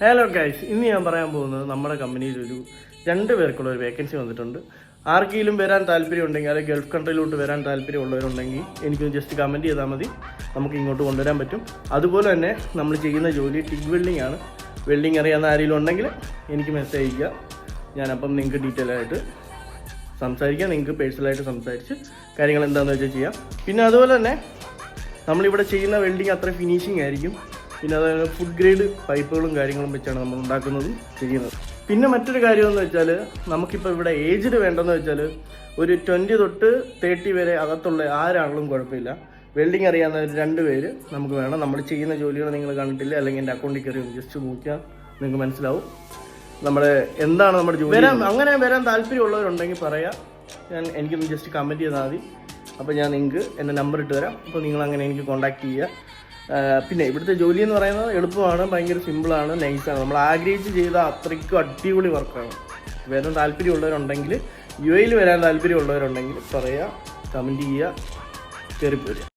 Hello guys, ഇന്ന് ഞാൻ പറയാൻ പോകുന്നത് നമ്മുടെ കമ്പനിയിൽ ഒരു 2 പേർക്കുള്ള ഒരു വേക്കൻസി വന്നിട്ടുണ്ട്. ആർക്കെങ്കിലും വരാൻ താല്പര്യം ഉണ്ടെങ്കിൽ, അല്ലെങ്കിൽ ഗൾഫ് കൺട്രിയിലോട്ട് വരാൻ താല്പര്യമുള്ളവരുണ്ടെങ്കിൽ എനിക്കൊന്ന് ജസ്റ്റ് കമൻറ്റ് ചെയ്താൽ മതി, നമുക്ക് ഇങ്ങോട്ട് കൊണ്ടുവരാൻ പറ്റും. അതുപോലെ തന്നെ നമ്മൾ ചെയ്യുന്ന ജോലി ടിഗ് വെൽഡിംഗ് ആണ്. വെൽഡിംഗ് അറിയാവുന്ന ആരെങ്കിലും ഉണ്ടെങ്കിൽ എനിക്ക് മെസ്സേജ് അയയ്ക്കുക. ഞാനപ്പം നിങ്ങൾക്ക് ഡീറ്റെയിൽ ആയിട്ട് സംസാരിക്കാം, നിങ്ങൾക്ക് പേഴ്സണലായിട്ട് സംസാരിച്ച് കാര്യങ്ങൾ എന്താണെന്ന് വെച്ചാൽ ചെയ്യാം. പിന്നെ അതുപോലെ തന്നെ നമ്മളിവിടെ ചെയ്യുന്ന വെൽഡിങ് അത്ര ഫിനിഷിംഗ് ആയിരിക്കും. പിന്നെ അതായത് ഫുഡ് ഗ്രേഡ് പൈപ്പുകളും കാര്യങ്ങളും വെച്ചാണ് നമ്മൾ ഉണ്ടാക്കുന്നതും ചെയ്യുന്നത്. പിന്നെ മറ്റൊരു കാര്യമെന്ന് വെച്ചാൽ, നമുക്കിപ്പോൾ ഇവിടെ ഏജ്ഡ് വേണ്ടെന്ന് വെച്ചാൽ ഒരു 20 തൊട്ട് 30 വരെ അകത്തുള്ള ആരാണെങ്കിലും കുഴപ്പമില്ല. വെൽഡിങ് അറിയാവുന്ന 2 പേര് നമുക്ക് വേണം. നമ്മൾ ചെയ്യുന്ന ജോലികൾ നിങ്ങൾ കണ്ടിട്ടില്ല, അല്ലെങ്കിൽ എൻ്റെ അക്കൗണ്ടിൽ കയറി ജസ്റ്റ് നോക്കിയാൽ നിങ്ങൾക്ക് മനസ്സിലാവും നമ്മുടെ എന്താണ് നമ്മുടെ ജോലി. അങ്ങനെ വരാൻ താല്പര്യമുള്ളവരുണ്ടെങ്കിൽ പറയാം, എനിക്കൊന്ന് ജസ്റ്റ് കമൻറ്റ് ചെയ്താൽ മതി. അപ്പോൾ ഞാൻ നിങ്ങൾക്ക് എൻ്റെ നമ്പർ ഇട്ട് തരാം. അപ്പോൾ നിങ്ങളങ്ങനെ എനിക്ക് കോൺടാക്ട് ചെയ്യുക. പിന്നെ ഇവിടുത്തെ ജോലി എന്ന് പറയുന്നത് എളുപ്പമാണ്, ഭയങ്കര സിമ്പിളാണ്, നൈസാണ്. നമ്മൾ ആഗ്രഹിച്ച് ചെയ്ത അത്രയ്ക്കും അടിപൊളി വർക്കാണ്. വരാൻ താല്പര്യമുള്ളവരുണ്ടെങ്കിൽ, UAE വരാൻ താല്പര്യമുള്ളവരുണ്ടെങ്കിൽ പറയുക, കമൻറ്റ് ചെയ്യുക, കയറിപ്പോരുക.